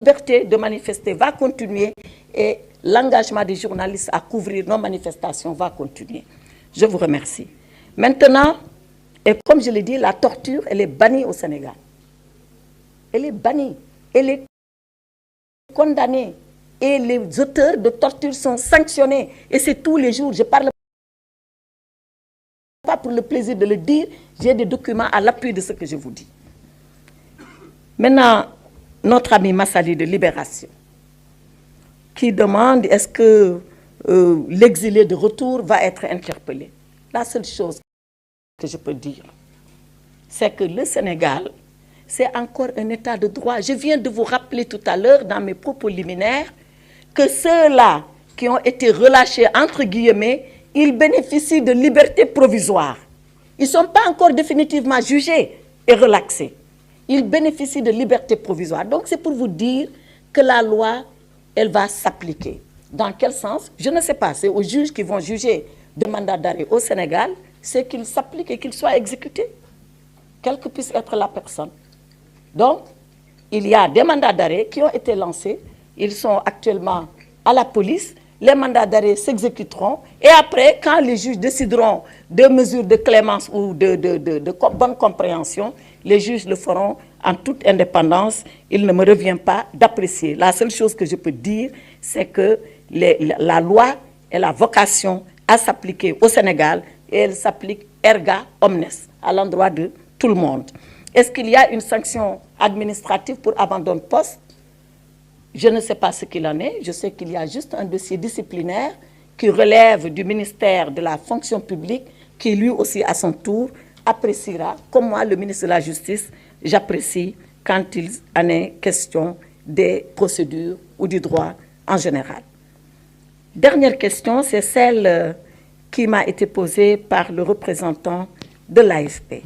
liberté de manifester va continuer et l'engagement des journalistes à couvrir nos manifestations va continuer. Je vous remercie. Maintenant, et comme je l'ai dit, la torture, elle est bannie au Sénégal. Elle est bannie. Elle est condamnée. Et les auteurs de torture sont sanctionnés. Et c'est tous les jours. Je ne parle pas pour le plaisir de le dire. J'ai des documents à l'appui de ce que je vous dis. Maintenant, notre ami Massali de Libération, qui demande est-ce que l'exilé de retour va être interpellé. La seule chose que je peux dire, c'est que le Sénégal, c'est encore un état de droit. Je viens de vous rappeler tout à l'heure, dans mes propos liminaires, que ceux-là qui ont été relâchés, entre guillemets, ils bénéficient de liberté provisoire. Ils ne sont pas encore définitivement jugés et relaxés. Ils bénéficient de liberté provisoire. Donc, c'est pour vous dire que la loi, elle va s'appliquer. Dans quel sens? Je ne sais pas. C'est aux juges qui vont juger de mandat d'arrêt au Sénégal, c'est qu'il s'applique et qu'il soit exécuté, quelle que puisse être la personne. Donc, il y a des mandats d'arrêt qui ont été lancés. Ils sont actuellement à la police. Les mandats d'arrêt s'exécuteront. Et après, quand les juges décideront de mesures de clémence ou de bonne compréhension, les juges le feront en toute indépendance. Il ne me revient pas d'apprécier. La seule chose que je peux dire, c'est que la loi a la vocation à s'appliquer au Sénégal et elle s'applique erga omnes, à l'endroit de tout le monde. Est-ce qu'il y a une sanction administrative pour abandon de poste? Je ne sais pas ce qu'il en est. Je sais qu'il y a juste un dossier disciplinaire qui relève du ministère de la fonction publique, qui lui aussi, à son tour, appréciera, comme moi, le ministre de la Justice, j'apprécie quand il en est question des procédures ou du droit en général. Dernière question, c'est celle qui m'a été posée par le représentant de l'AFP.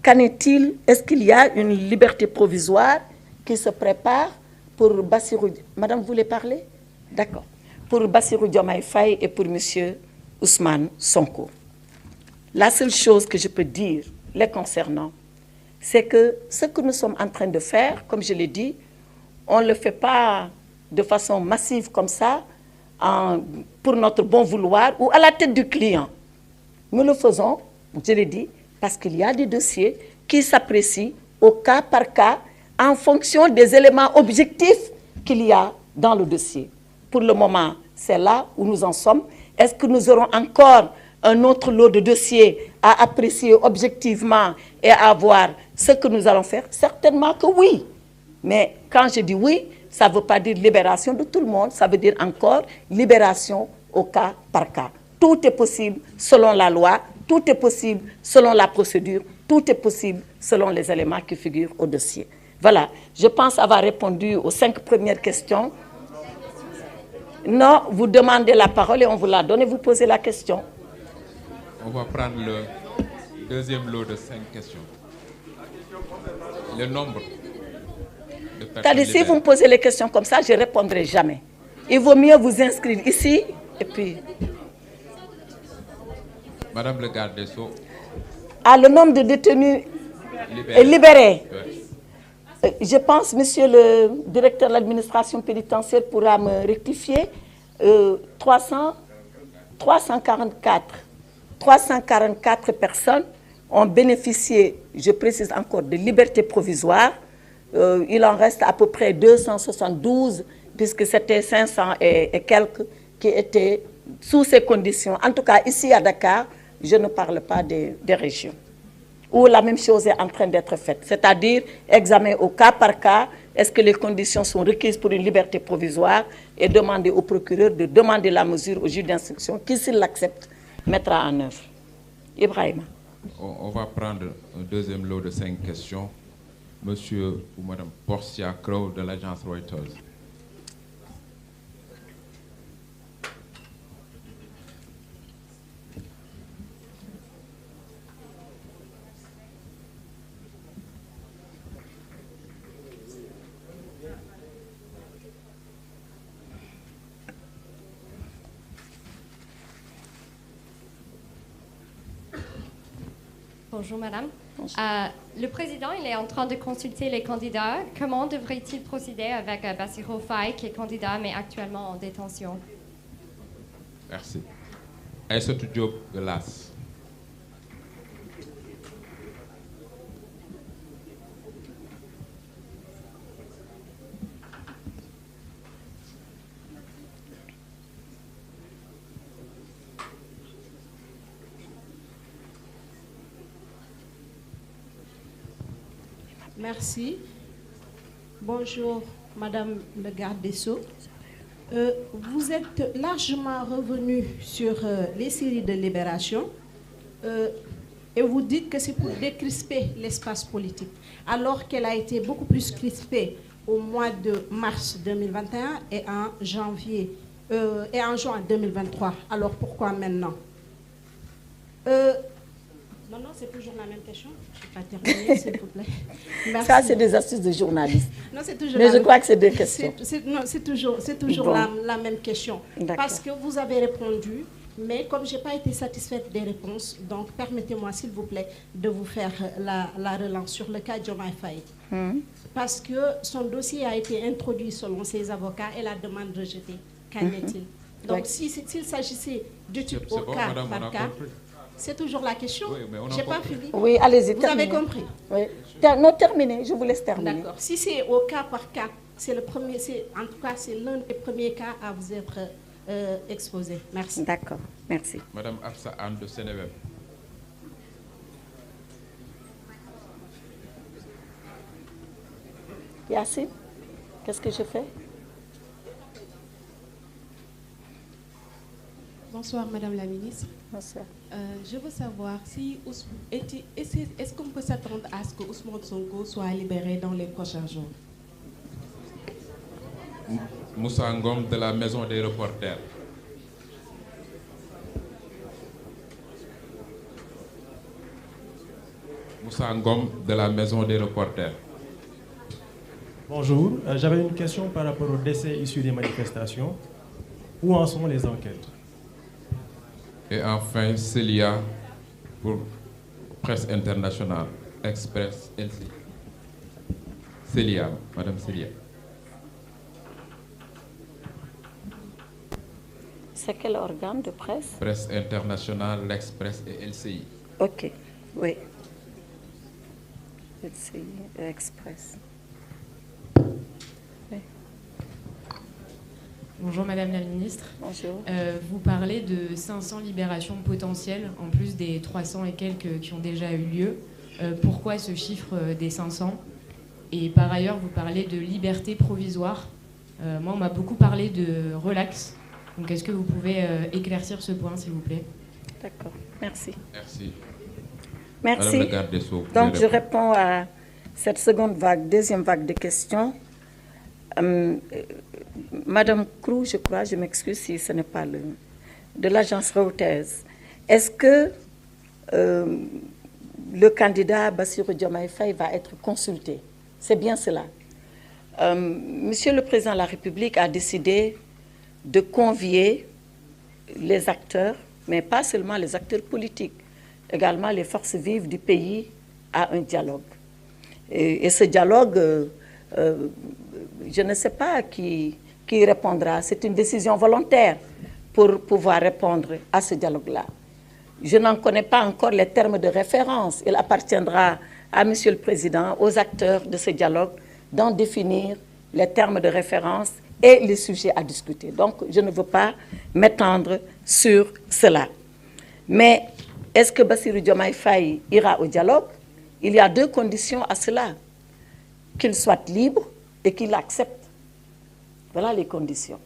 Qu'en est-il? Est-ce qu'il y a une liberté provisoire qui se prépare pour Bassirou... Madame, vous voulez parler? D'accord. Pour Bassirou Diomaye Faye et pour M. Ousmane Sonko. La seule chose que je peux dire les concernant, c'est que ce que nous sommes en train de faire, comme je l'ai dit, on ne le fait pas de façon massive comme ça, pour notre bon vouloir ou à la tête du client. Nous le faisons, je l'ai dit, parce qu'il y a des dossiers qui s'apprécient au cas par cas en fonction des éléments objectifs qu'il y a dans le dossier. Pour le moment, c'est là où nous en sommes. Est-ce que nous aurons encore un autre lot de dossiers à apprécier objectivement et à voir ce que nous allons faire? Certainement que oui. Mais quand je dis oui, ça ne veut pas dire libération de tout le monde, ça veut dire encore libération au cas par cas. Tout est possible selon la loi, tout est possible selon la procédure, tout est possible selon les éléments qui figurent au dossier. Voilà, je pense avoir répondu aux 5 premières questions. Non, vous demandez la parole et on vous la donne et vous posez la question. On va prendre le deuxième lot de 5 questions. Le nombre de personnes. Si vous me posez les questions comme ça, je ne répondrai jamais. Il vaut mieux vous inscrire ici et puis... Madame le garde des Sceaux. Ah, le nombre de détenus libérés. Je pense, monsieur le directeur de l'administration pénitentiaire pourra me rectifier. 344 personnes ont bénéficié, je précise encore, de liberté provisoire. Il en reste à peu près 272, puisque c'était 500 et quelques qui étaient sous ces conditions. En tout cas, ici à Dakar, je ne parle pas des régions, où la même chose est en train d'être faite. C'est-à-dire, examen au cas par cas, est-ce que les conditions sont requises pour une liberté provisoire et demander au procureur de demander la mesure au juge d'instruction qui, s'il l'accepte, mettra en œuvre. Ibrahima. On va prendre un deuxième lot de 5 questions. Monsieur ou Madame Portia Crow de l'agence Reuters. Bonjour Madame. changé. Le président, il est en train de consulter les candidats. Comment devrait-il procéder avec Bassirou Faye, qui est candidat, mais actuellement en détention? Merci. Aïssatou Diop de l'AS. Merci. Bonjour, Madame le garde des Sceaux. Vous êtes largement revenu sur les séries de Libération et vous dites que c'est pour décrisper l'espace politique, alors qu'elle a été beaucoup plus crispée au mois de mars 2021 et en juin 2023. Alors pourquoi maintenant? Non, c'est toujours la même question. Je ne vais pas terminer, s'il vous plaît. Merci. Ça, c'est des astuces de journalistes. Non, c'est toujours Mais je crois que c'est deux questions. C'est toujours Bon. la même question. Parce que vous avez répondu, mais comme je n'ai pas été satisfaite des réponses, donc permettez-moi, s'il vous plaît, de vous faire la relance sur le cas Diomaye Faye. Parce que son dossier a été introduit selon ses avocats et la demande rejetée. Qu'en est-il? Donc, s'il s'agissait d'études au cas par cas, c'est toujours la question. Oui, mais on a Je n'ai pas compris. fini. Oui, allez-y, Vous avez compris? Oui. Non, terminez, je vous laisse terminer. D'accord. Si c'est au cas par cas, c'est le premier, en tout cas, c'est l'un des premiers cas à vous être exposé. Merci. D'accord, merci. Madame Afsa Anne de Sénéweb. Yacine, qu'est-ce que je fais? Bonsoir Madame la Ministre. Bonsoir. Je veux savoir si est-ce qu'on peut s'attendre à ce que Ousmane Sonko soit libéré dans les prochains jours? Moussa Ngom de la Maison des Reporters. Moussa Ngom de la Maison des Reporters. Bonjour, j'avais une question par rapport au décès issu des manifestations. Où en sont les enquêtes? Et enfin, Célia pour Presse Internationale, Express LC. Célia, Madame Célia. C'est quel organe de presse? Presse Internationale, l'Express et LCI. Ok, oui. LCI, Express. Oui. Bonjour Madame la Ministre. Bonjour. Vous parlez de 500 libérations potentielles, en plus des 300 et quelques qui ont déjà eu lieu. Pourquoi ce chiffre des 500? Et par ailleurs, vous parlez de liberté provisoire. Moi, on m'a beaucoup parlé de relax. Donc, est-ce que vous pouvez éclaircir ce point, s'il vous plaît? D'accord, merci. Merci. Merci. Madame la garde des Sceaux, vous Donc, pouvez je répondre. réponds à cette deuxième vague de questions. Madame Crou, je crois, je m'excuse si ce n'est pas de l'agence Reuters. Est-ce que le candidat Bassirou Diomaye Faye va être consulté? C'est bien cela. Monsieur le Président de la République a décidé de convier les acteurs, mais pas seulement les acteurs politiques, également les forces vives du pays à un dialogue. Et ce dialogue, je ne sais pas qui répondra. C'est une décision volontaire pour pouvoir répondre à ce dialogue-là. Je n'en connais pas encore les termes de référence. Il appartiendra à Monsieur le Président, aux acteurs de ce dialogue, d'en définir les termes de référence et les sujets à discuter. Donc, je ne veux pas m'étendre sur cela. Mais est-ce que Bassirou Diomaye Faye ira au dialogue? Il y a deux conditions à cela. Qu'il soit libre et qu'il accepte. Voilà les conditions.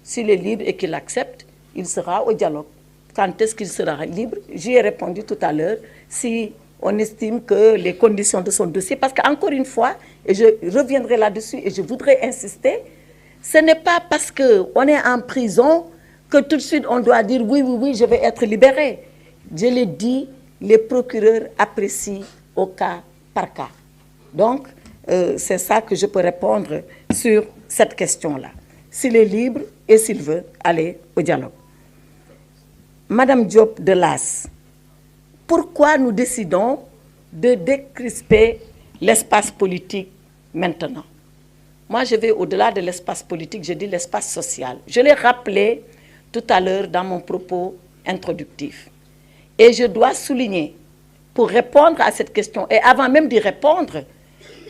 S'il est libre et qu'il accepte, il sera au dialogue. Quand est-ce qu'il sera libre? J'y ai répondu tout à l'heure. Si on estime que les conditions de son dossier, parce qu'encore une fois, et je reviendrai là-dessus et je voudrais insister, ce n'est pas parce qu'on est en prison que tout de suite on doit dire oui, oui, oui, je vais être libéré. Je l'ai dit, les procureurs apprécient au cas par cas. Donc, c'est ça que je peux répondre sur cette question-là. S'il est libre et s'il veut aller au dialogue. Madame Diop de l'AS, pourquoi nous décidons de décrisper l'espace politique maintenant. Moi, je vais au-delà de l'espace politique, je dis l'espace social. Je l'ai rappelé tout à l'heure dans mon propos introductif. Et je dois souligner, pour répondre à cette question, et avant même d'y répondre,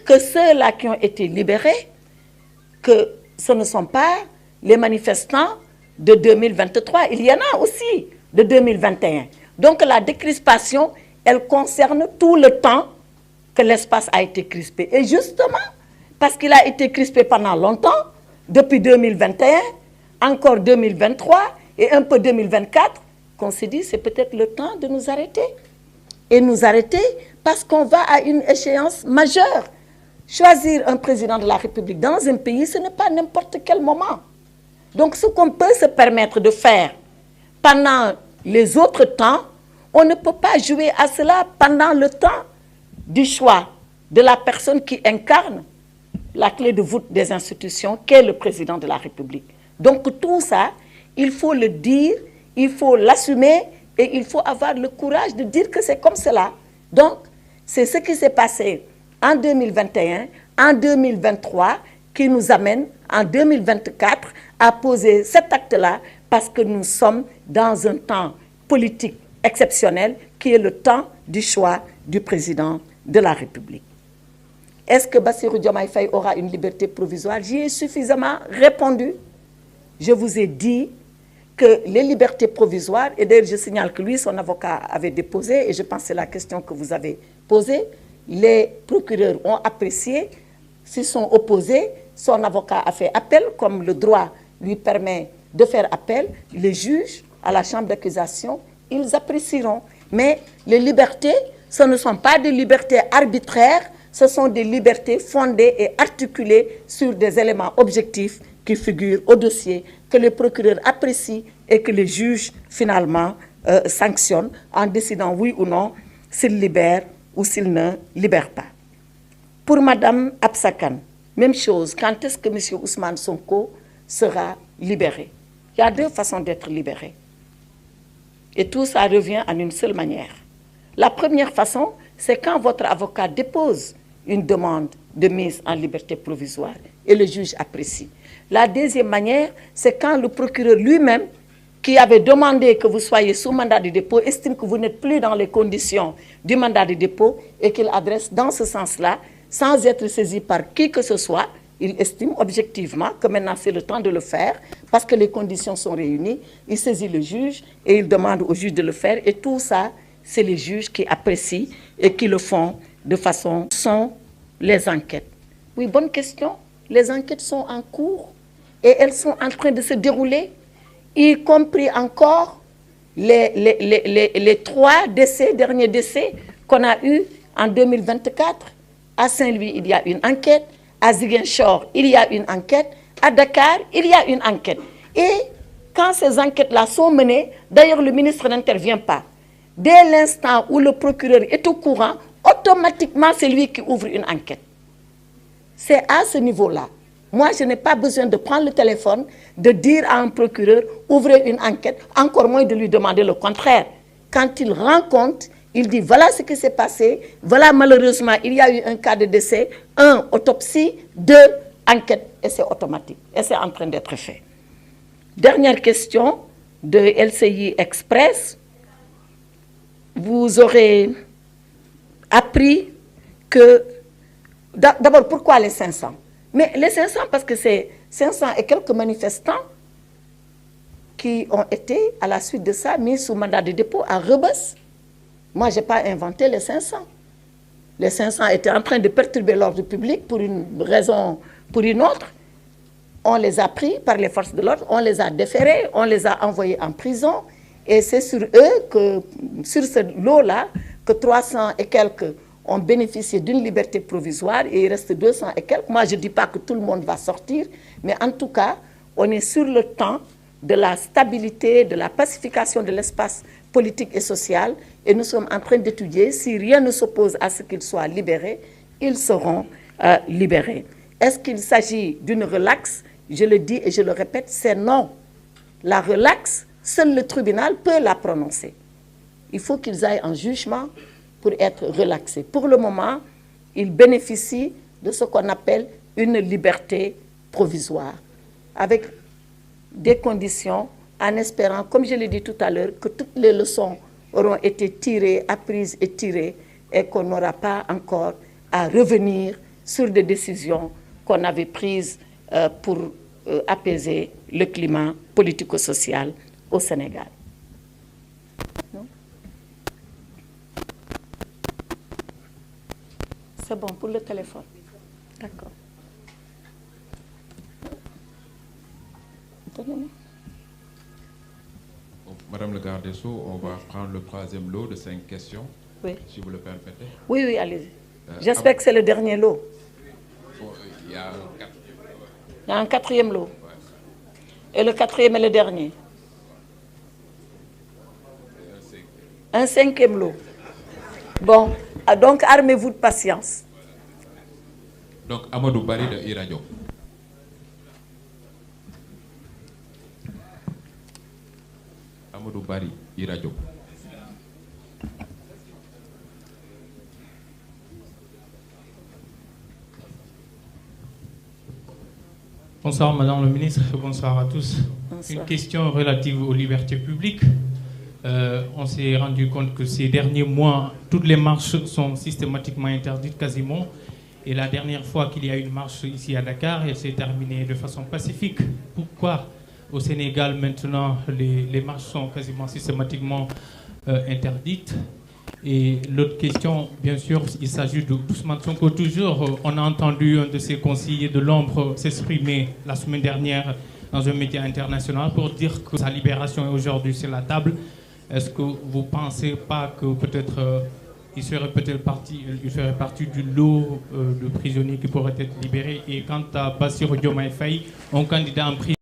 que ceux-là qui ont été libérés, que ce ne sont pas les manifestants de 2023, il y en a aussi de 2021. Donc la décrispation, elle concerne tout le temps que l'espace a été crispé. Et justement, parce qu'il a été crispé pendant longtemps, depuis 2021, encore 2023 et un peu 2024, qu'on s'est dit c'est peut-être le temps de nous arrêter. Et nous arrêter parce qu'on va à une échéance majeure. Choisir un président de la République dans un pays, ce n'est pas n'importe quel moment. Donc ce qu'on peut se permettre de faire pendant les autres temps, on ne peut pas jouer à cela pendant le temps du choix de la personne qui incarne la clé de voûte des institutions, qu'est le président de la République. Donc tout ça, il faut le dire, il faut l'assumer et il faut avoir le courage de dire que c'est comme cela. Donc, c'est ce qui s'est passé en 2021, en 2023, qui nous amène en 2024 à poser cet acte-là parce que nous sommes dans un temps politique exceptionnel qui est le temps du choix du président de la République. Est-ce que Bassirou Diomaye Faye aura une liberté provisoire? J'y ai suffisamment répondu. Je vous ai dit que les libertés provisoires, et d'ailleurs je signale que lui, son avocat avait déposé, et je pense que c'est la question que vous avez posée, les procureurs ont apprécié, s'ils sont opposés, son avocat a fait appel, comme le droit lui permet de faire appel, les juges à la chambre d'accusation, ils apprécieront. Mais les libertés, ce ne sont pas des libertés arbitraires, ce sont des libertés fondées et articulées sur des éléments objectifs qui figurent au dossier, que les procureurs apprécient et que les juges, finalement, sanctionnent en décidant oui ou non s'ils libèrent ou s'ils ne libèrent pas. Pour Mme Absakan, même chose, quand est-ce que M. Ousmane Sonko sera libéré? Il y a deux façons d'être libéré. Et tout ça revient en une seule manière. La première façon, c'est quand votre avocat dépose une demande de mise en liberté provisoire et le juge apprécie. La deuxième manière, c'est quand le procureur lui-même, qui avait demandé que vous soyez sous mandat de dépôt, estime que vous n'êtes plus dans les conditions du mandat de dépôt et qu'il adresse dans ce sens-là, sans être saisi par qui que ce soit, il estime objectivement que maintenant c'est le temps de le faire parce que les conditions sont réunies, il saisit le juge et il demande au juge de le faire et tout ça, c'est les juges qui apprécient et qui le font de façon... sont les enquêtes. Oui, bonne question. Les enquêtes sont en cours et elles sont en train de se dérouler, y compris encore les 3 décès, derniers décès qu'on a eus en 2024. À Saint-Louis, il y a une enquête. À Ziguinchor, il y a une enquête. À Dakar, il y a une enquête. Et quand ces enquêtes-là sont menées, d'ailleurs le ministre n'intervient pas. Dès l'instant où le procureur est au courant, automatiquement c'est lui qui ouvre une enquête. C'est à ce niveau-là. Moi, je n'ai pas besoin de prendre le téléphone, de dire à un procureur, ouvrez une enquête, encore moins de lui demander le contraire. Quand il rend compte, il dit, voilà ce qui s'est passé, voilà malheureusement, il y a eu un cas de décès, 1, autopsie, 2, enquête, et c'est automatique. Et c'est en train d'être fait. Dernière question de LCI Express. Vous aurez appris que... D'abord, pourquoi les 500? Mais les 500, parce que c'est 500 et quelques manifestants qui ont été, à la suite de ça, mis sous mandat de dépôt à Rebeuss. Moi, je n'ai pas inventé les 500. Les 500 étaient en train de perturber l'ordre public pour une raison, pour une autre. On les a pris par les forces de l'ordre, on les a déférés, on les a envoyés en prison. Et c'est sur eux, que, sur ce lot-là, que 300 et quelques ont bénéficié d'une liberté provisoire et il reste 200 et quelques. Moi, je ne dis pas que tout le monde va sortir, mais en tout cas, on est sur le temps de la stabilité, de la pacification de l'espace politique et social et nous sommes en train d'étudier, si rien ne s'oppose à ce qu'ils soient libérés, ils seront libérés. Est-ce qu'il s'agit d'une relaxe? Je le dis et je le répète, c'est non. La relaxe, seul le tribunal peut la prononcer. Il faut qu'ils aillent en jugement pour être relaxé. Pour le moment, il bénéficie de ce qu'on appelle une liberté provisoire, avec des conditions, en espérant, comme je l'ai dit tout à l'heure, que toutes les leçons auront été tirées, apprises et tirées, et qu'on n'aura pas encore à revenir sur des décisions qu'on avait prises pour apaiser le climat politico-social au Sénégal. Non? C'est bon pour le téléphone. D'accord. Madame le garde des Sceaux, on va prendre le troisième lot de 5 questions, oui. Si vous le permettez. Oui, oui, allez-y. J'espère que c'est le dernier lot. Il y a un quatrième. Il y a un quatrième lot. Ouais. Et le quatrième est le dernier. Un cinquième lot. Bon, donc armez-vous de patience. Donc, Amadou Bari de Iradio. Amadou Bari, Iradio. Bonsoir Madame le Ministre, bonsoir à tous. Bonsoir. Une question relative aux libertés publiques. On s'est rendu compte que ces derniers mois, toutes les marches sont systématiquement interdites quasiment. Et la dernière fois qu'il y a eu une marche ici à Dakar, elle s'est terminée de façon pacifique. Pourquoi au Sénégal maintenant les marches sont quasiment systématiquement interdites? Et l'autre question, bien sûr, il s'agit de Ousmane Sonko toujours. On a entendu un de ses conseillers de l'ombre s'exprimer la semaine dernière dans un média international pour dire que sa libération est aujourd'hui sur la table. Est-ce que vous ne pensez pas que peut-être il ferait partie du lot de prisonniers qui pourraient être libérés? Et quant à Bassirou Diomaye Faye, un candidat en prison,